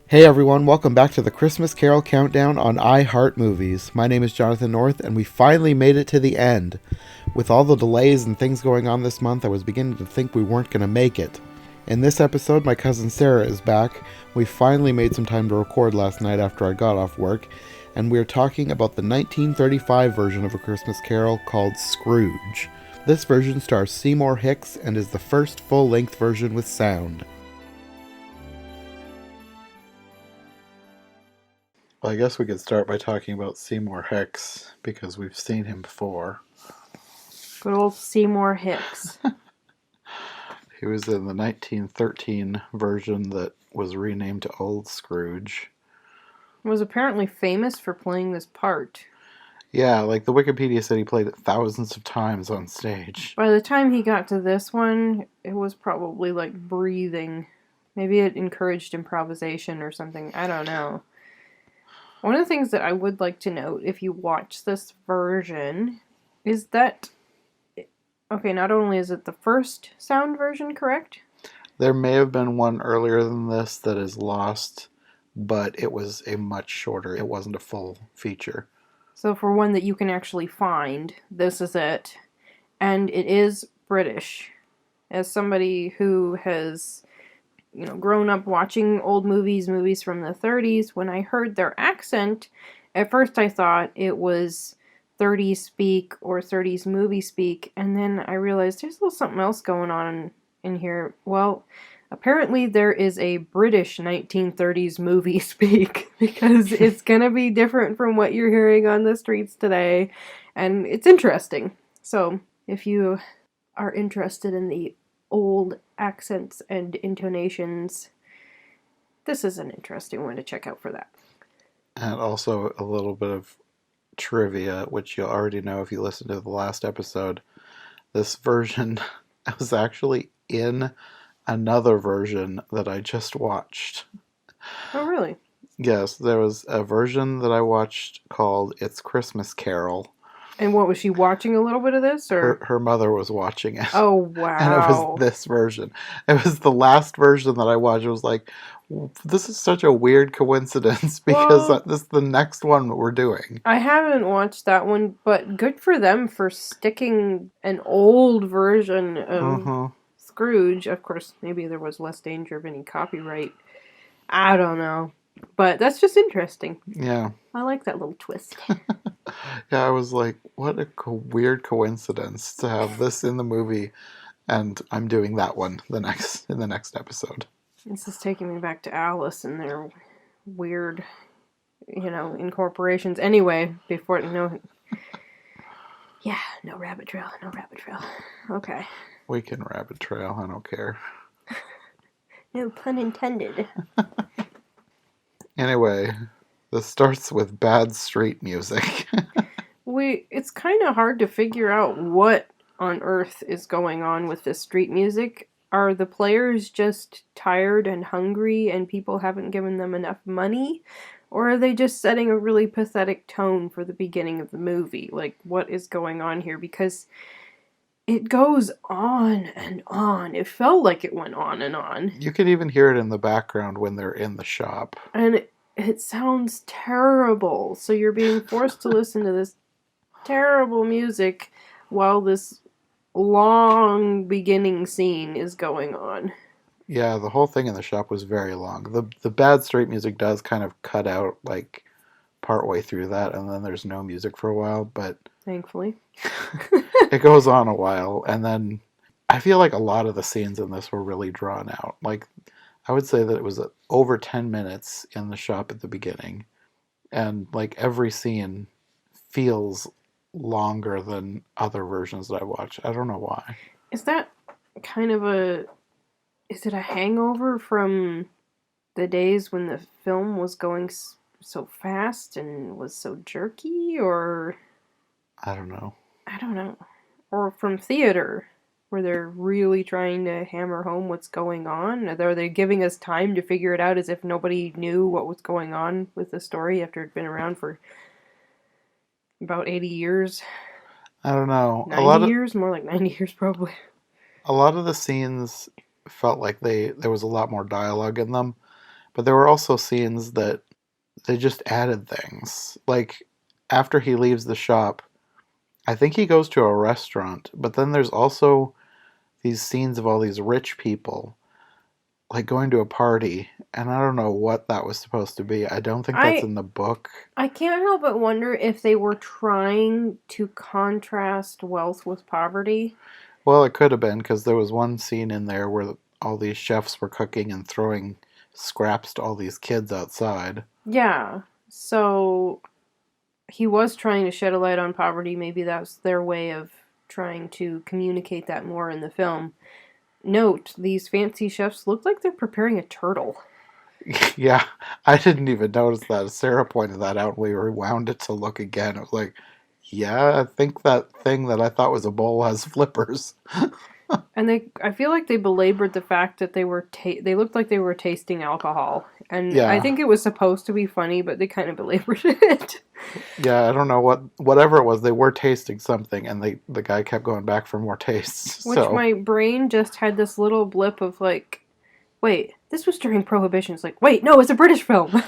Hey everyone, welcome back to the Christmas Carol Countdown on iHeart Movies. My name is Jonathan North, and we finally made it to the end. With all the delays and things going on this month, I was beginning to think we weren't going to make it. In this episode, my cousin Sarah is back. We finally made some time to record last night after I got off work, and we're talking about the 1935 version of A Christmas Carol called Scrooge. This version stars Seymour Hicks and is the first full-length version with sound. Well, I guess we could start by talking about Seymour Hicks, because we've seen him before. Good old Seymour Hicks. He was in the 1913 version that was renamed to Old Scrooge. Was apparently famous for playing this part. Yeah, like the Wikipedia said, he played it thousands of times on stage. By the time he got to this one, it was probably like breathing. Maybe it encouraged improvisation or something. I don't know. One of the things that I would like to note, if you watch this version, is that... Okay, not only is it the first sound version, correct? There may have been one earlier than this that is lost, but it was a much shorter. It wasn't a full feature. So for one that you can actually find, this is it. And it is British. As somebody who has, grown up watching old movies from the 30s, when I heard their accent, at first I thought it was 30s speak or 30s movie speak, and then I realized there's a little something else going on in here. Well, apparently there is a British 1930s movie speak, because it's gonna be different from what you're hearing on the streets today, and it's interesting. So, if you are interested in the old accents and intonations, this is an interesting one to check out for that. And also a little bit of trivia, which you'll already know if you listen to the last episode. This version was actually in another version that I just watched. Oh, really? Yes, there was a version that I watched called It's Christmas Carol. And what, was she watching a little bit of this, or? Her mother was watching it. Oh, wow. And it was this version. It was the last version that I watched. It was like, this is such a weird coincidence, because this is the next one that we're doing. I haven't watched that one, but good for them for sticking an old version of Scrooge. Of course, maybe there was less danger of any copyright. I don't know. But that's just interesting. Yeah. I like that little twist. Yeah, I was like, what a weird coincidence to have this in the movie, and I'm doing that one in the next episode. This is taking me back to Alice and their weird, incorporations. Anyway, before no rabbit trail. Okay. We can rabbit trail. I don't care. No pun intended. Anyway, this starts with bad street music. It's kind of hard to figure out what on earth is going on with this street music. Are the players just tired and hungry and people haven't given them enough money? Or are they just setting a really pathetic tone for the beginning of the movie? Like, what is going on here? Because it goes on and on. It felt like it went on and on. You can even hear it in the background when they're in the shop. And it sounds terrible. So you're being forced to listen to this terrible music while this long beginning scene is going on. Yeah, the whole thing in the shop was very long. The bad street music does kind of cut out like partway through that, and then there's no music for a while, but thankfully it goes on a while, and then I feel like a lot of the scenes in this were really drawn out. Like, I would say that it was over 10 minutes in the shop at the beginning, and like every scene feels longer than other versions that I watched. I don't know why. Is that kind of is it a hangover from the days when the film was going so fast and was so jerky, or? I don't know. Or from theater, where they're really trying to hammer home what's going on? Are they giving us time to figure it out as if nobody knew what was going on with the story after it'd been around for about 80 years? I don't know. 90 years? More like 90 years, probably. A lot of the scenes felt like there was a lot more dialogue in them, But there were also scenes that they just added things. Like, after he leaves the shop, I think he goes to a restaurant, but then there's also these scenes of all these rich people, like going to a party, and I don't know what that was supposed to be. I don't think that's I in the book. I can't help but wonder if they were trying to contrast wealth with poverty. Well, it could have been, because there was one scene in there where all these chefs were cooking and throwing scraps to all these kids outside. Yeah. So he was trying to shed a light on poverty. Maybe that's their way of trying to communicate that more in the film. Note, these fancy chefs look like they're preparing a turtle. Yeah, I didn't even notice that. Sarah pointed that out. We rewound it to look again. It was like, yeah, I think that thing that I thought was a bowl has flippers. And I feel like they belabored the fact that they looked like they were tasting alcohol. And I Yeah, think it was supposed to be funny, but they kind of belabored it. yeah, I don't know whatever it was. They were tasting something, and the guy kept going back for more tastes. Which So my brain just had this little blip of like, wait, this was during Prohibition. It's like, wait, no, it's a British film.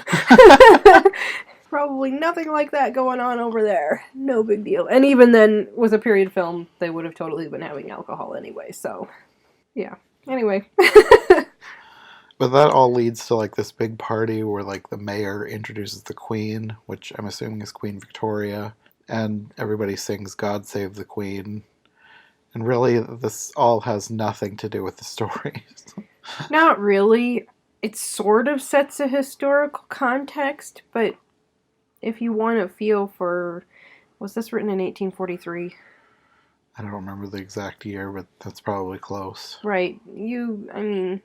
Probably nothing like that going on over there. No big deal. And even then, with a period film, they would have totally been having alcohol anyway. So, yeah. Anyway. but that all leads to like this big party where like the mayor introduces the queen, which I'm assuming is Queen Victoria, and everybody sings God Save the Queen. And really this all has nothing to do with the story. Not really. It sort of sets a historical context, but if you want to feel for. Was this written in 1843? I don't remember the exact year, but that's probably close. Right. I mean,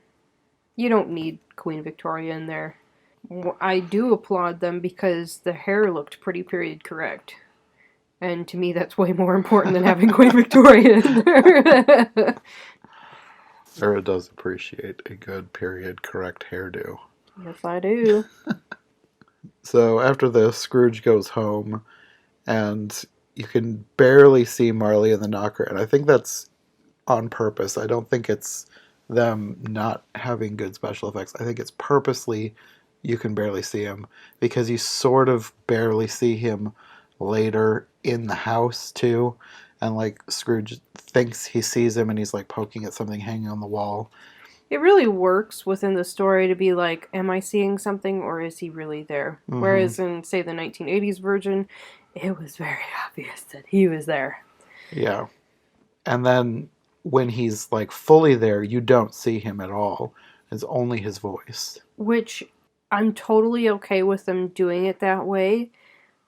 you don't need Queen Victoria in there. I do applaud them because the hair looked pretty period correct. And to me, that's way more important than having Queen Victoria in there. Sarah does appreciate a good period correct hairdo. Yes, I do. So after this, Scrooge goes home, and you can barely see Marley and the Knocker, and I think that's on purpose. I don't think it's them not having good special effects. I think it's purposely you can barely see him, because you sort of barely see him later in the house too, and like Scrooge thinks he sees him and he's like poking at something hanging on the wall. It really works within the story to be like, am I seeing something or is he really there? Mm-hmm. Whereas in, say, the 1980s version, it was very obvious that he was there. Yeah. And then when he's like fully there, you don't see him at all. It's only his voice. Which I'm totally okay with them doing it that way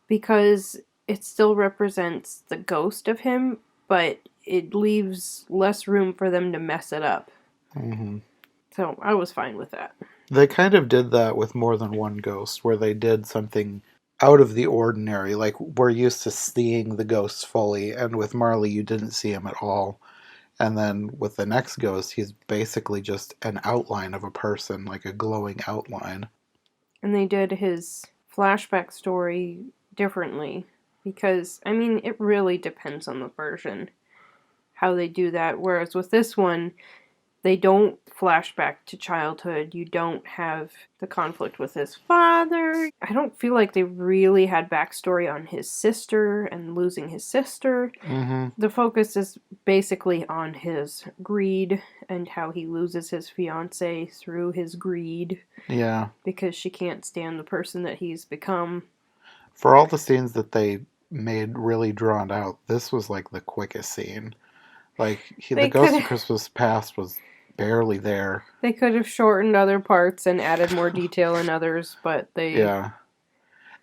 because it still represents the ghost of him, but it leaves less room for them to mess it up. Mm-hmm. So I was fine with that. They kind of did that with more than one ghost, where they did something out of the ordinary. Like, we're used to seeing the ghosts fully, and with Marley, you didn't see him at all. And then with the next ghost, he's basically just an outline of a person, like a glowing outline. And they did his flashback story differently because, I mean, it really depends on the version how they do that. Whereas with this one, they don't flash back to childhood. You don't have the conflict with his father. I don't feel like they really had backstory on his sister and losing his sister. Mm-hmm. The focus is basically on his greed and how he loses his fiancée through his greed. Yeah. Because she can't stand the person that he's become. For all the scenes that they made really drawn out, this was like the quickest scene. Like, the Ghost of Christmas Past was barely there. They could have shortened other parts and added more detail in others, but they... Yeah.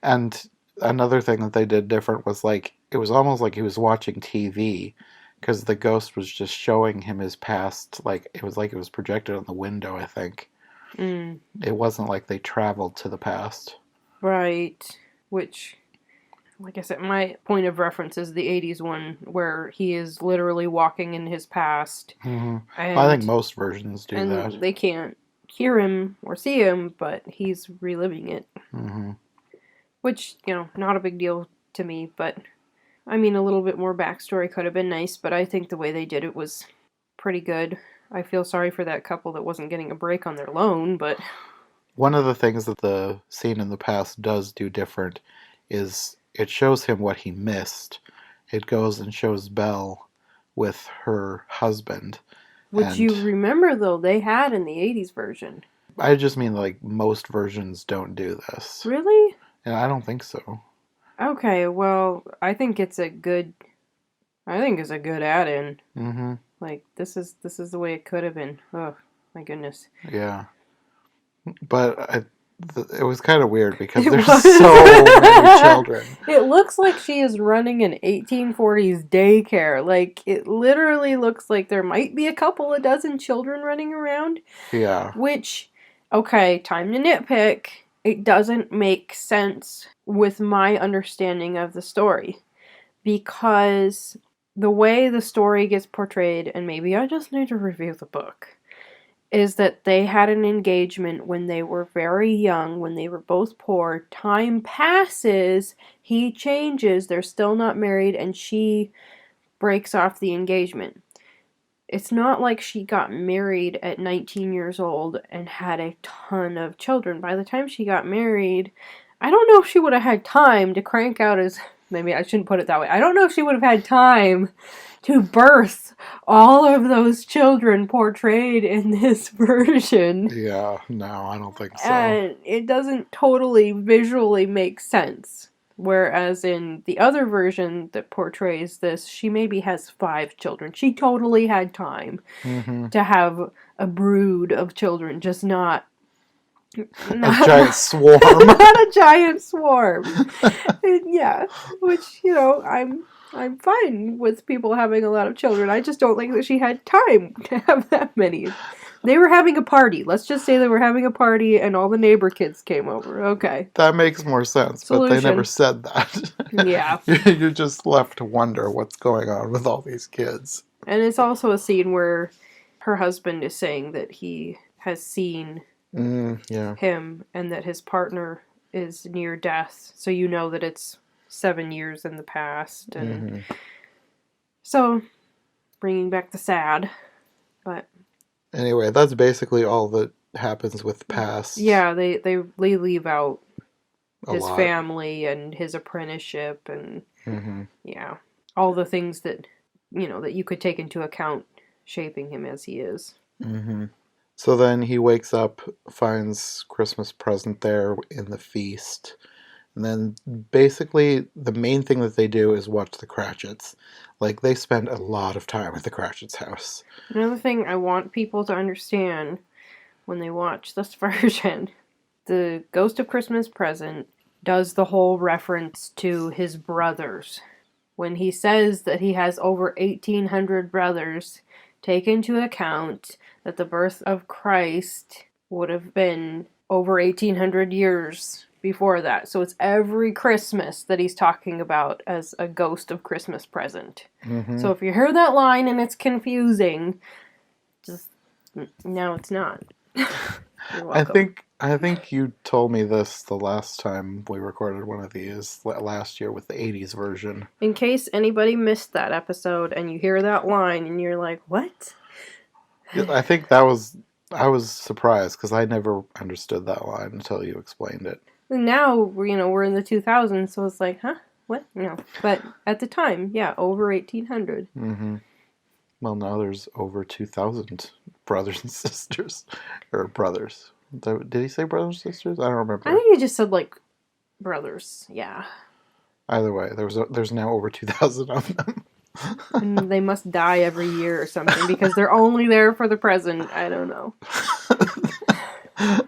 And another thing that they did different was, like, it was almost like he was watching TV, because the ghost was just showing him his past. Like it was projected on the window, I think. Mm. It wasn't like they traveled to the past. Right. Which, like I said, my point of reference is the 80s one, where he is literally walking in his past. Mm-hmm. I think most versions do that. They can't hear him or see him, but he's reliving it. Mm-hmm. Which, not a big deal to me, but I mean, a little bit more backstory could have been nice, but I think the way they did it was pretty good. I feel sorry for that couple that wasn't getting a break on their loan, but... One of the things that the scene in the past does do different is it shows him what he missed. It goes and shows Belle with her husband. Which And you remember, though, they had in the 80s version. I just mean like most versions don't do this. Really? And I don't think so. Okay, well, I think it's a good add-in. Mm-hmm. Like, this is the way it could have been. Oh, my goodness. Yeah. But it was kind of weird because It there's was. so many children. It looks like she is running an 1840s daycare. Like, it literally looks like there might be a couple of dozen children running around. Yeah. Which, okay, time to nitpick. It doesn't make sense with my understanding of the story. Because the way the story gets portrayed, and maybe I just need to review the book, is that they had an engagement when they were very young, when they were both poor. Time passes, he changes, they're still not married, and she breaks off the engagement. It's not like she got married at 19 years old and had a ton of children. By the time she got married, I don't know if she would have had time to crank out as... Maybe I shouldn't put it that way. I don't know if she would have had time to birth all of those children portrayed in this version. Yeah, no, I don't think so. And it doesn't totally visually make sense. Whereas in the other version that portrays this, she maybe has 5 children. She totally had time to have a brood of children, just not a giant swarm. Not a giant swarm. Yeah, which, you know, I'm fine with people having a lot of children. I just don't think that she had time to have that many. They were having a party. Let's just say they were having a party and all the neighbor kids came over. Okay. That makes more sense, Solution. But they never said that. Yeah. You're just left to wonder what's going on with all these kids. And it's also a scene where her husband is saying that he has seen him and that his partner is near death. So you know that it's 7 years in the past. And so, bringing back the sad. But anyway, that's basically all that happens with past. Yeah, they leave out his family and his apprenticeship and yeah, all the things that, you know, that you could take into account shaping him as he is. So then he wakes up, finds Christmas present there in the feast. And then basically the main thing that they do is watch the Cratchits. Like, they spend a lot of time at the Cratchits' house. Another thing I want people to understand when they watch this version, the Ghost of Christmas Present does the whole reference to his brothers. When he says that he has over 1,800 brothers, take into account that the birth of Christ would have been over 1,800 years before that. So it's every Christmas that he's talking about as a Ghost of Christmas Present. So if you hear that line and it's confusing, just, no, it's not. You're welcome. I think you told me this the last time we recorded one of these last year with the 80s version. In case anybody missed that episode and you hear that line and you're like, what? I think I was surprised because I never understood that line until you explained it. And now, we're in the 2000s, so it's like, huh? What? No. But at the time, yeah, over 1,800. Well, now there's over 2,000 brothers and sisters. Or brothers. Did he say brothers and sisters? I don't remember. I think he just said, like, brothers. Yeah. Either way, there's now over 2,000 of them. And they must die every year or something because they're only there for the present. I don't know.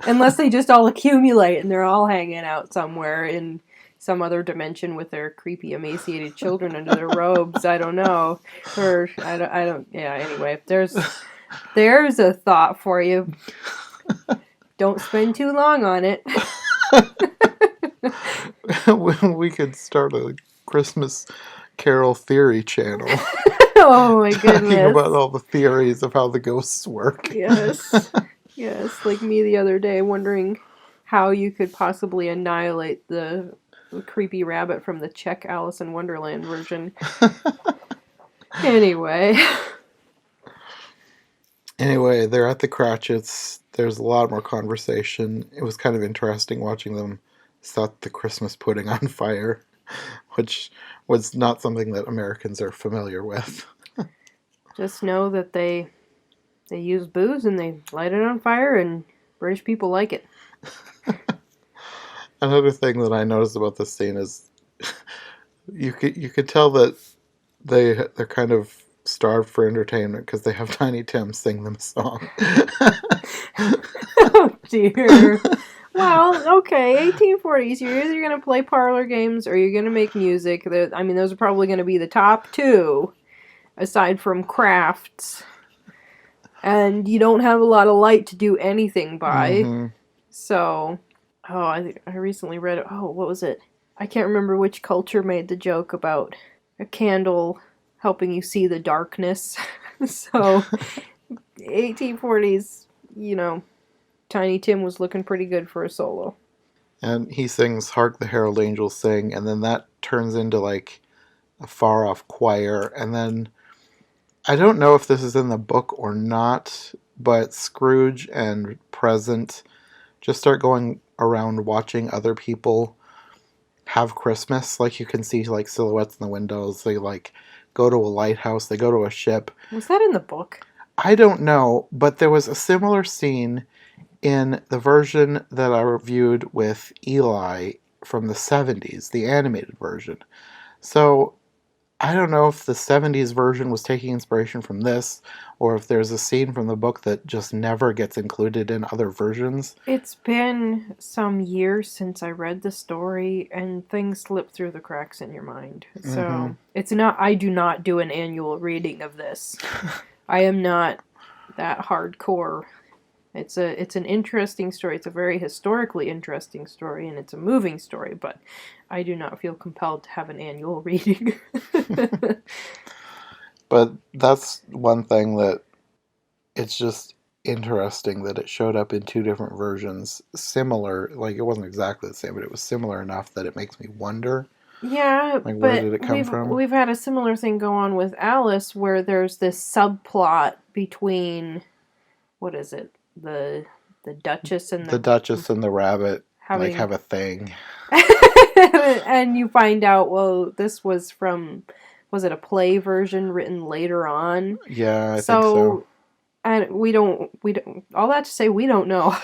Unless they just all accumulate and they're all hanging out somewhere in some other dimension with their creepy, emaciated children under their robes. I don't know. Or, I don't, yeah, anyway. There's a thought for you. Don't spend too long on it. We could start a Christmas Carol theory channel. Oh my goodness. Talking about all the theories of how the ghosts work. Yes. Yes, like me the other day wondering how you could possibly annihilate the creepy rabbit from the Czech Alice in Wonderland version. Anyway. Anyway, they're at the Cratchits. There's a lot more conversation. It was kind of interesting watching them set the Christmas pudding on fire, which was not something that Americans are familiar with. Just know that they use booze and they light it on fire, and British people like it. Another thing that I noticed about this scene is you could tell that they're kind of starved for entertainment because they have Tiny Tim sing them a song. Oh dear. Well, okay, 1840s. You're either gonna play parlor games or you're gonna make music. I mean, those are probably gonna be the top two, aside from crafts. And you don't have a lot of light to do anything by. Mm-hmm. So, I recently read it. Oh, what was it? I can't remember which culture made the joke about a candle helping you see the darkness. So, 1840s, Tiny Tim was looking pretty good for a solo. And he sings Hark the Herald Angels Sing, and then that turns into like a far off choir. And then I don't know if this is in the book or not, but Scrooge and Present just start going around watching other people have Christmas. Like you can see like silhouettes in the windows. They like go to a lighthouse, they go to a ship. Was that in the book? I don't know, but there was a similar scene in the version that I reviewed with Eli from the 70s, the animated version. So I don't know if the 70s version was taking inspiration from this, or if there's a scene from the book that just never gets included in other versions. It's been some years since I read the story, and things slip through the cracks in your mind. So, It's not, I do not do an annual reading of this. I am not that hardcore. It's an interesting story. It's a very historically interesting story, and it's a moving story, but I do not feel compelled to have an annual reading. But that's one thing that it's just interesting that it showed up in two different versions, similar. Like it wasn't exactly the same, but it was similar enough that it makes me wonder. Yeah, like, but where did it come from? We've had a similar thing go on with Alice, where there's this subplot between, what is it, the Duchess and the Duchess and the rabbit have a thing. And you find out, well, this was it a play version written later on? Yeah, I think so. And we don't, all that to say, we don't know.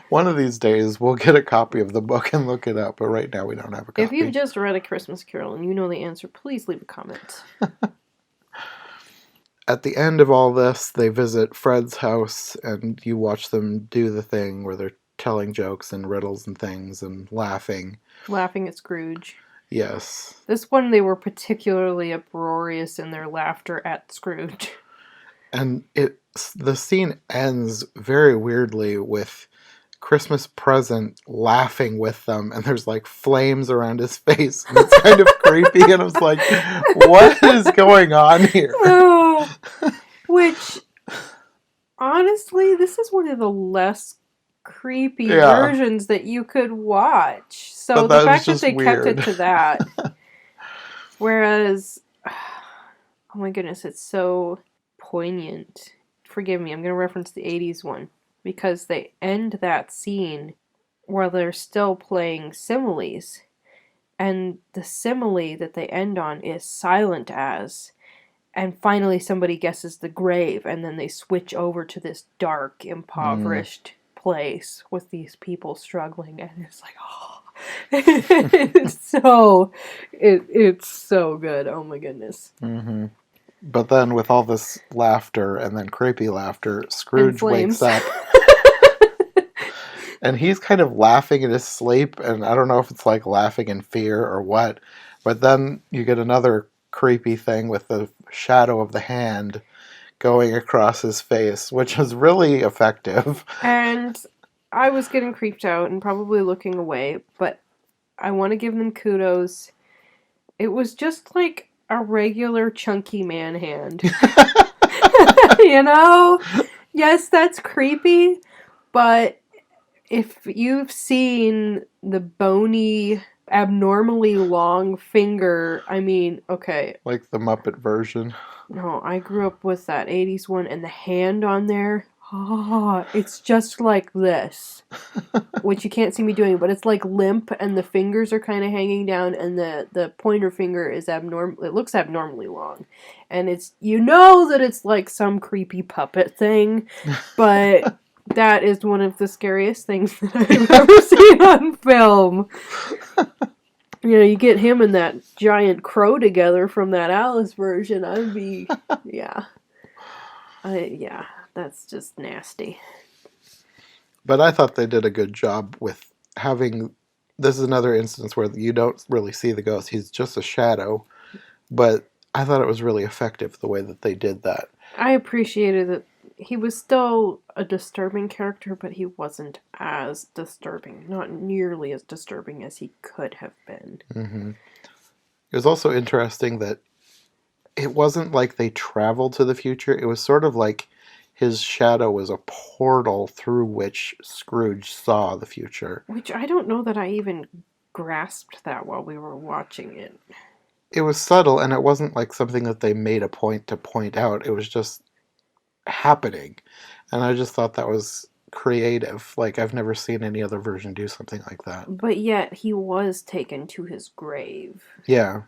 One of these days, we'll get a copy of the book and look it up, but right now we don't have a copy. If you've just read A Christmas Carol and you know the answer, please leave a comment. At the end of all this, they visit Fred's house, and you watch them do the thing where they're telling jokes and riddles and things and laughing. Laughing at Scrooge. Yes. This one, they were particularly uproarious in their laughter at Scrooge. And the scene ends very weirdly with Christmas Present laughing with them, and there's like flames around his face, and it's kind of creepy, and I was like, what is going on here? Which, honestly, this is one of the less creepy versions that you could watch. So the fact that they kept it to that. Whereas, oh my goodness, it's so poignant. Forgive me, I'm going to reference the 80s one. Because they end that scene where they're still playing similes. And the simile that they end on is silent as. And finally somebody guesses the grave. And then they switch over to this dark, impoverished place with these people struggling. And it's like, oh. It's so good. Oh my goodness. Mm-hmm. But then with all this laughter and then creepy laughter, Scrooge wakes up. And he's kind of laughing in his sleep, and I don't know if it's like laughing in fear or what, but then you get another creepy thing with the shadow of the hand going across his face, which is really effective. And I was getting creeped out and probably looking away, but I want to give them kudos. It was just like a regular chunky man hand. Yes, that's creepy, but if you've seen the bony, abnormally long finger, I mean, okay. Like the Muppet version. No, I grew up with that 80s one, and the hand on there, it's just like this. Which you can't see me doing, but it's like limp, and the fingers are kind of hanging down, and the pointer finger is abnormal. It looks abnormally long, and it's that it's like some creepy puppet thing, but that is one of the scariest things that I've ever seen on film. You get him and that giant crow together from that Alice version. Yeah, that's just nasty. But I thought they did a good job with having. This is another instance where you don't really see the ghost. He's just a shadow. But I thought it was really effective the way that they did that. I appreciated that he was still a disturbing character, but he wasn't as disturbing. Not nearly as disturbing as he could have been. Mm-hmm. It was also interesting that it wasn't like they traveled to the future. It was sort of like his shadow was a portal through which Scrooge saw the future. Which I don't know that I even grasped that while we were watching it. It was subtle, and it wasn't like something that they made a point to point out. It was just happening. And I just thought that was creative. Like, I've never seen any other version do something like that. But yet, he was taken to his grave. Yeah.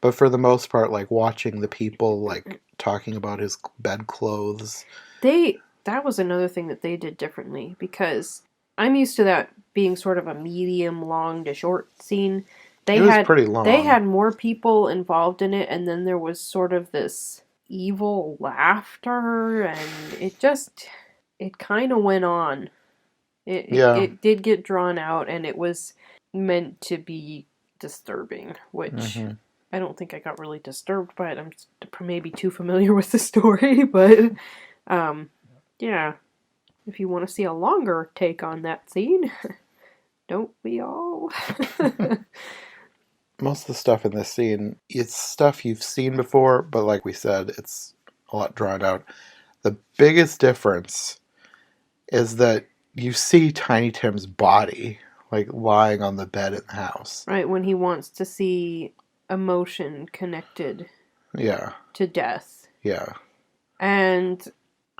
But for the most part, like, watching the people, like, talking about his bedclothes. That was another thing that they did differently, because I'm used to that being sort of a medium long to short scene. It was pretty long. They had more people involved in it, and then there was sort of this evil laughter, and it kind of went on. It did get drawn out, and it was meant to be disturbing, which I don't think I got really disturbed by it. I'm maybe too familiar with the story, but yeah, if you want to see a longer take on that scene, don't we all? Most of the stuff in this scene, it's stuff you've seen before, but like we said, it's a lot drawn out. The biggest difference is that you see Tiny Tim's body, like, lying on the bed in the house. Right, when he wants to see emotion connected to death. Yeah. And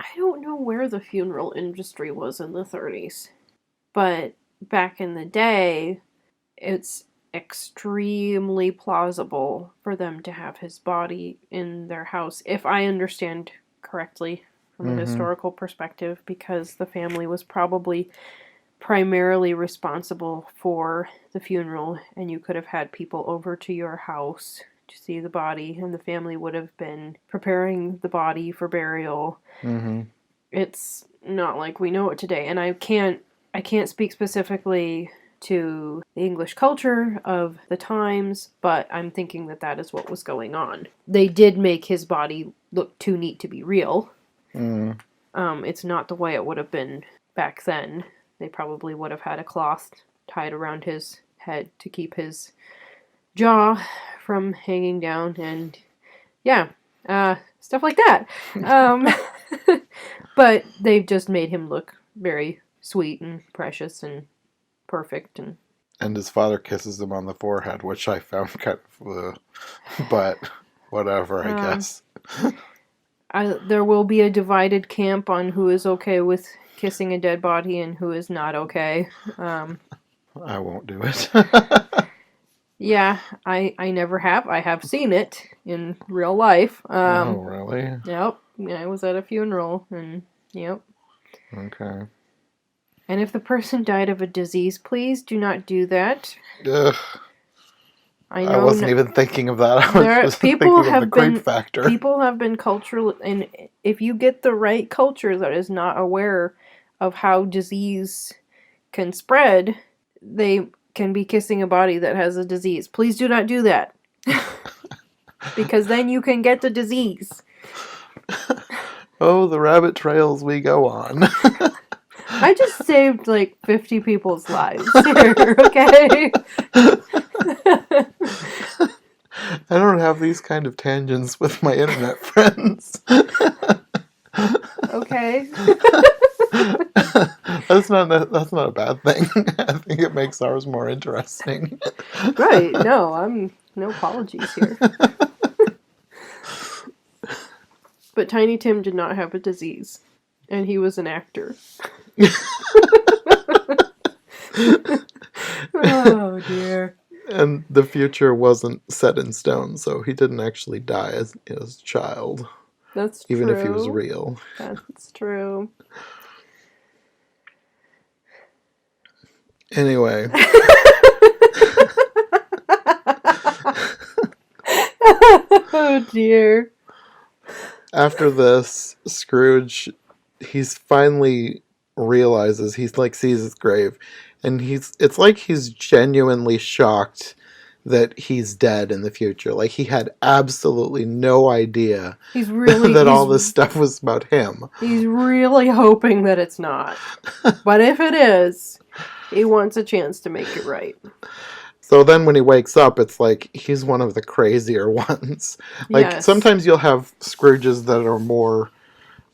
I don't know where the funeral industry was in the 30s, but back in the day, it's extremely plausible for them to have his body in their house, if I understand correctly from a historical perspective, because the family was probably primarily responsible for the funeral, and you could have had people over to your house to see the body, and the family would have been preparing the body for burial. It's not like we know it today, and I can't speak specifically to the English culture of the times, but I'm thinking that is what was going on. They did make his body look too neat to be real. It's not the way it would have been back then. They probably would have had a cloth tied around his head to keep his jaw from hanging down, and stuff like that. But they've just made him look very sweet and precious and perfect. And his father kisses him on the forehead, which I found kind of, but whatever, I guess. There will be a divided camp on who is okay with kissing a dead body and who is not okay. I won't do it. Yeah, I never have. I have seen it in real life. Oh, really? Yep. I was at a funeral, and yep. Okay. And if the person died of a disease, please do not do that. Ugh. I wasn't even thinking of that. I was just thinking of the creep factor. People have been cultural, and if you get the right culture that is not aware of how disease can spread, they can be kissing a body that has a disease. Please do not do that. Because then you can get the disease. Oh, the rabbit trails we go on. I just saved like 50 people's lives here, okay? I don't have these kind of tangents with my internet friends. Okay. That's not a bad thing. I think it makes ours more interesting. Right. No apologies here. But Tiny Tim did not have a disease, and he was an actor. Oh, dear. And the future wasn't set in stone, so he didn't actually die as a child. That's even true. if he was real. That's true. Anyway. Oh, dear. After this, Scrooge, he's finally realizes, he's like sees his grave, and it's like he's genuinely shocked that he's dead in the future. Like, he had absolutely no idea that all this stuff was about him. He's really hoping that it's not. But if it is, he wants a chance to make it right. So then when he wakes up, it's like he's one of the crazier ones. Like, yes. Sometimes you'll have Scrooges that are more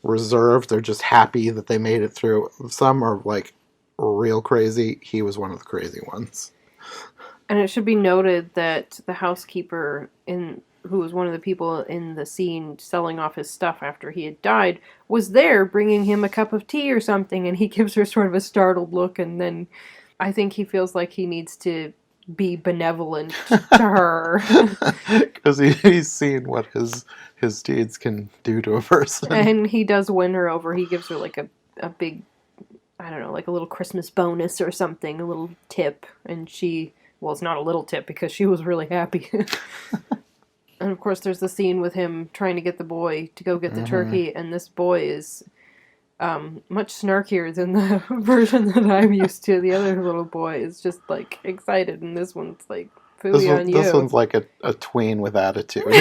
reserved. They're just happy that they made it through. Some are, like, real crazy. He was one of the crazy ones. And it should be noted that the housekeeper, who was one of the people in the scene selling off his stuff after he had died, was there bringing him a cup of tea or something, and he gives her sort of a startled look, and then I think he feels like he needs to be benevolent to her. Because he's seen what his deeds can do to a person. And he does win her over. He gives her like a big, I don't know, like a little Christmas bonus or something, a little tip, and she... Well, it's not a little tip because she was really happy. And of course, there's the scene with him trying to get the boy to go get the turkey, and this boy is much snarkier than the version that I'm used to. The other little boy is just like excited, and this one's like, "Fooey on you." This one's like a tween with attitude.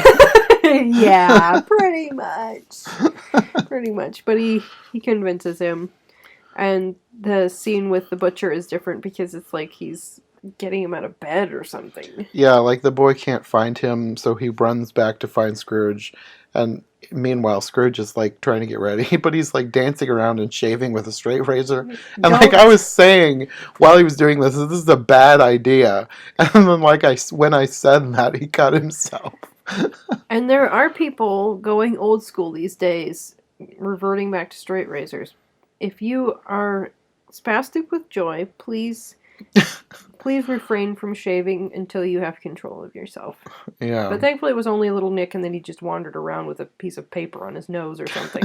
Yeah, pretty much. Pretty much. But he convinces him. And the scene with the butcher is different because it's like he's getting him out of bed or something. Yeah, like the boy can't find him, so he runs back to find Scrooge. And meanwhile, Scrooge is like trying to get ready, but he's like dancing around and shaving with a straight razor. And like I was saying while he was doing this is a bad idea. And then when I said that, he cut himself. And there are people going old school these days, reverting back to straight razors. If you are spastic with joy, please refrain from shaving until you have control of yourself. Yeah. But thankfully it was only a little nick, and then he just wandered around with a piece of paper on his nose or something.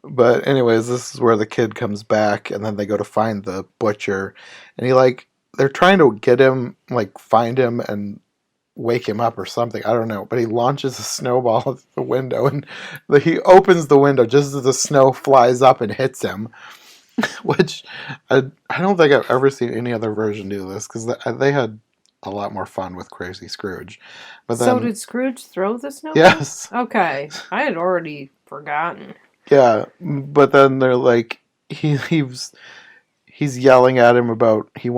But anyways, this is where the kid comes back, and then they go to find the butcher, and they're trying to get him, like, find him and wake him up or something. I don't know. But he launches a snowball at the window, and he opens the window just as the snow flies up and hits him. Which I don't think I've ever seen any other version do this, because they had a lot more fun with Crazy Scrooge. But then, so did Scrooge throw the snowball? Yes. Okay. I had already forgotten. Yeah, but then they're like, he's yelling at him about he's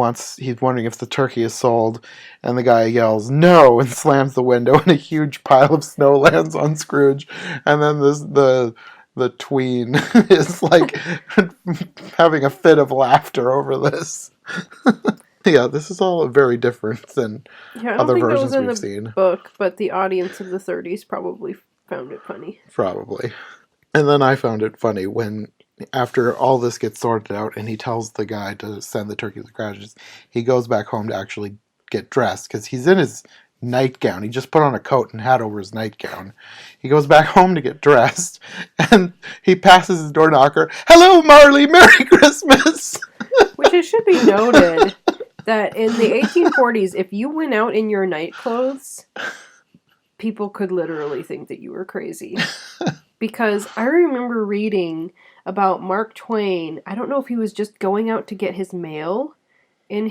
wondering if the turkey is sold, and the guy yells no and slams the window, and a huge pile of snow lands on Scrooge, and then the tween is like having a fit of laughter over this. Yeah, this is all very different than other versions we've seen. Book, but the audience of the 30s probably found it funny. Probably. And then I found it funny when, after all this gets sorted out and he tells the guy to send the turkey to the garages, he goes back home to actually get dressed, because he's in his nightgown. He just put on a coat and hat over his nightgown. He goes back home to get dressed, and he passes his door knocker. "Hello, Marley, Merry Christmas!" Which it should be noted that in the 1840s, if you went out in your night clothes, people could literally think that you were crazy. Because I remember reading about Mark Twain. I don't know if he was just going out to get his mail in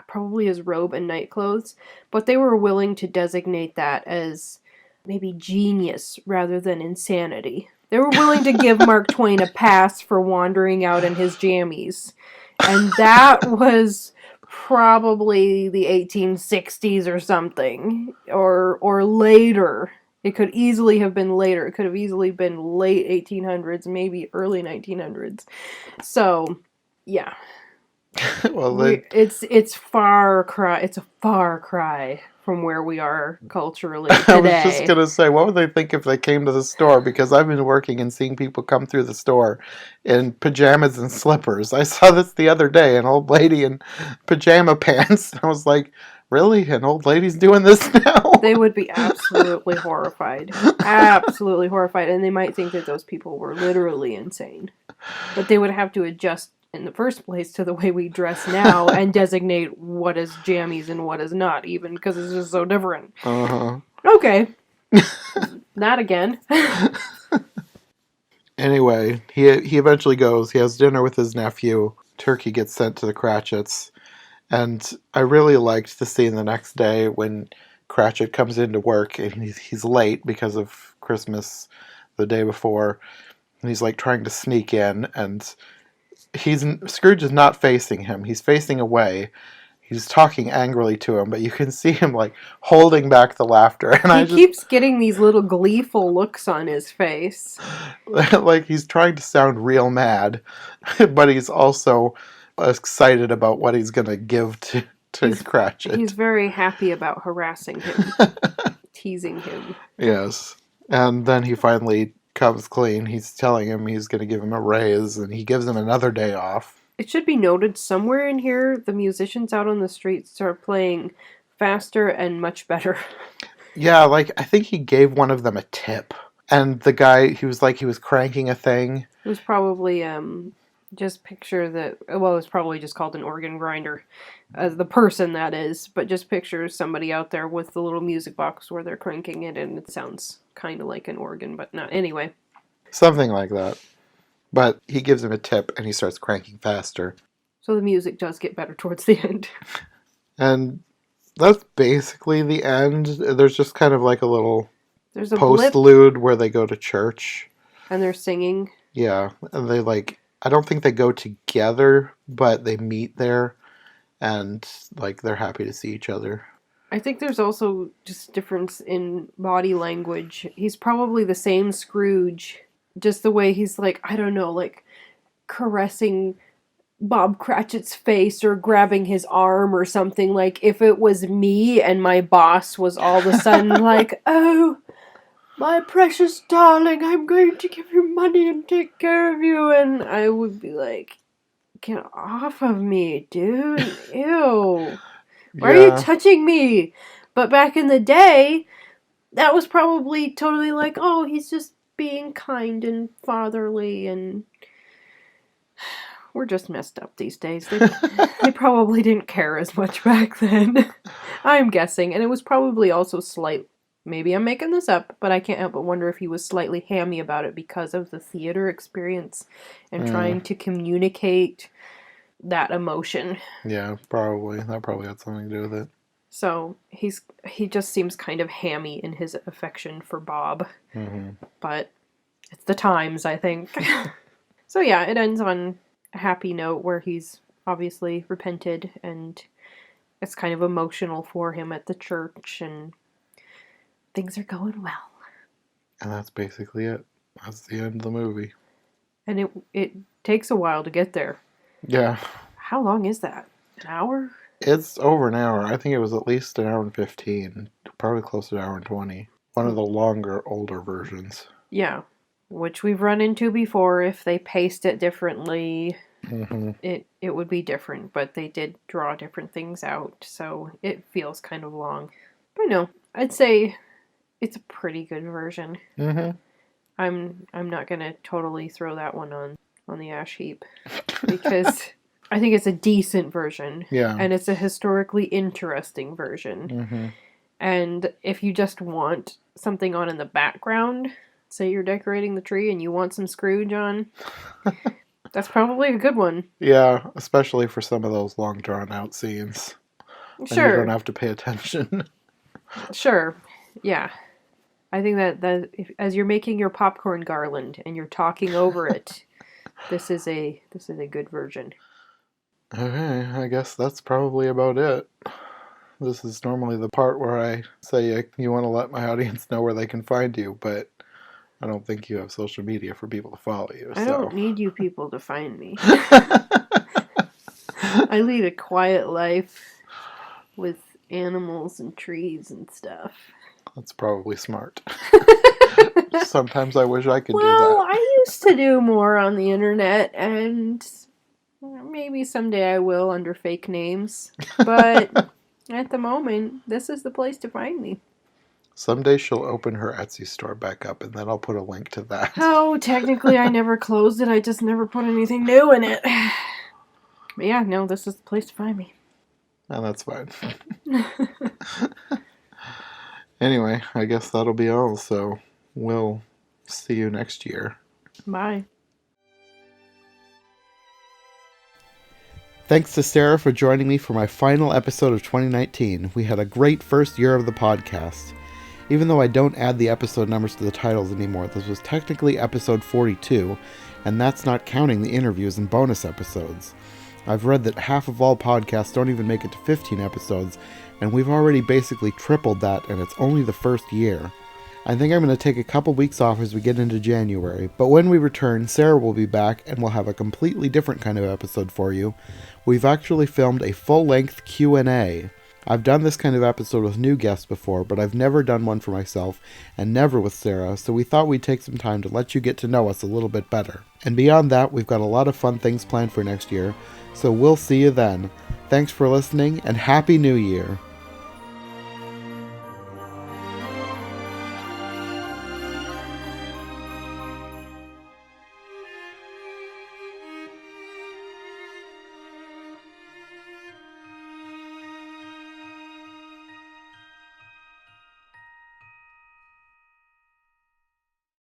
probably his robe and night clothes, but they were willing to designate that as maybe genius rather than insanity. They were willing to give Mark Twain a pass for wandering out in his jammies. And that was probably the 1860s or something, or later. It could easily have been later. It could have easily been late 1800s, maybe early 1900s. So, yeah. Well, it's far cry. It's a far cry from where we are culturally I was just today. going to say, what would they think if they came to the store? Because I've been working and seeing people come through the store in pajamas and slippers. I saw this the other day, an old lady in pajama pants. I was like, really? An old lady's doing this now? They would be absolutely horrified. Absolutely horrified. And they might think that those people were literally insane. But they would have to adjust in the first place to the way we dress now and designate what is jammies and what is not, even because it's just so different. Uh-huh. Okay. Not again. Anyway, he eventually goes. He has dinner with his nephew. Turkey gets sent to the Cratchits. And I really liked the scene the next day when Cratchit comes into work and he's late because of Christmas the day before. And he's like trying to sneak in, and Scrooge is not facing him. He's facing away. He's talking angrily to him, but you can see him like holding back the laughter. And he keeps getting these little gleeful looks on his face. Like he's trying to sound real mad, but he's also excited about what he's going to give to Cratchit. He's very happy about harassing him, teasing him. Yes. And then he finally comes clean. He's telling him he's going to give him a raise, and he gives him another day off. It should be noted somewhere in here, the musicians out on the streets start playing faster and much better. Yeah, like I think he gave one of them a tip. And the guy, he was cranking a thing. It was probably, just picture that, well, it was probably just called an organ grinder. The person, that is. But just picture somebody out there with the little music box where they're cranking it, and it sounds kind of like an organ, but not. Anyway. Something like that. But he gives him a tip, and he starts cranking faster. So the music does get better towards the end. And that's basically the end. There's just kind of like a little postlude where they go to church. And they're singing. Yeah. And they I don't think they go together, but they meet there. And they're happy to see each other. I think there's also just difference in body language. He's probably the same Scrooge. Just the way he's I don't know, caressing Bob Cratchit's face or grabbing his arm or something. If it was me and my boss was all of a sudden oh, my precious darling, I'm going to give you money and take care of you. And I would be like, get off of me, dude. Ew. Why are you touching me? But back in the day, that was probably totally oh, he's just being kind and fatherly, and we're just messed up these days. They probably didn't care as much back then. I'm guessing. And it was probably also maybe I'm making this up, but I can't help but wonder if he was slightly hammy about it because of the theater experience and trying to communicate that emotion. Yeah, probably. That probably had something to do with it. So he just seems kind of hammy in his affection for Bob. Mm-hmm. But it's the times, I think. So yeah, it ends on a happy note where he's obviously repented, and it's kind of emotional for him at the church, and things are going well. And that's basically it. That's the end of the movie. And it takes a while to get there. Yeah. How long is that? An hour? It's over an hour. I think it was at least an hour and 15. Probably closer to an hour and 20. One of the longer, older versions. Yeah. Which we've run into before. If they paced it differently, it would be different. But they did draw different things out. So it feels kind of long. But no, I'd say it's a pretty good version. Mm-hmm. I'm not going to totally throw that one on the ash heap. Because I think it's a decent version. Yeah. And it's a historically interesting version. Mm-hmm. And if you just want something on in the background, say you're decorating the tree and you want some Scrooge on, that's probably a good one. Yeah, especially for some of those long drawn out scenes. Sure. And you don't have to pay attention. Sure. Yeah. I think that as you're making your popcorn garland and you're talking over it, this is a good version. Okay, I guess that's probably about it. This is normally the part where I say you want to let my audience know where they can find you, but I don't think you have social media for people to follow you. I don't need you people to find me. I lead a quiet life with animals and trees and stuff. That's probably smart. Sometimes I wish I could do Well, that. I used to do more on the internet, and maybe someday I will under fake names. But at the moment, this is the place to find me. Someday she'll open her Etsy store back up, and then I'll put a link to that. Oh, technically I never closed it. I just never put anything new in it. But yeah, no, this is the place to find me. And that's fine. Anyway, I guess that'll be all, so we'll see you next year. Bye. Thanks to Sarah for joining me for my final episode of 2019. We had a great first year of the podcast. Even though I don't add the episode numbers to the titles anymore, this was technically episode 42, and that's not counting the interviews and bonus episodes. I've read that half of all podcasts don't even make it to 15 episodes, and we've already basically tripled that, and it's only the first year. I think I'm going to take a couple weeks off as we get into January, but when we return, Sarah will be back, and we'll have a completely different kind of episode for you. We've actually filmed a full-length Q&A. I've done this kind of episode with new guests before, but I've never done one for myself, and never with Sarah, so we thought we'd take some time to let you get to know us a little bit better. And beyond that, we've got a lot of fun things planned for next year, so we'll see you then. Thanks for listening, and Happy New Year!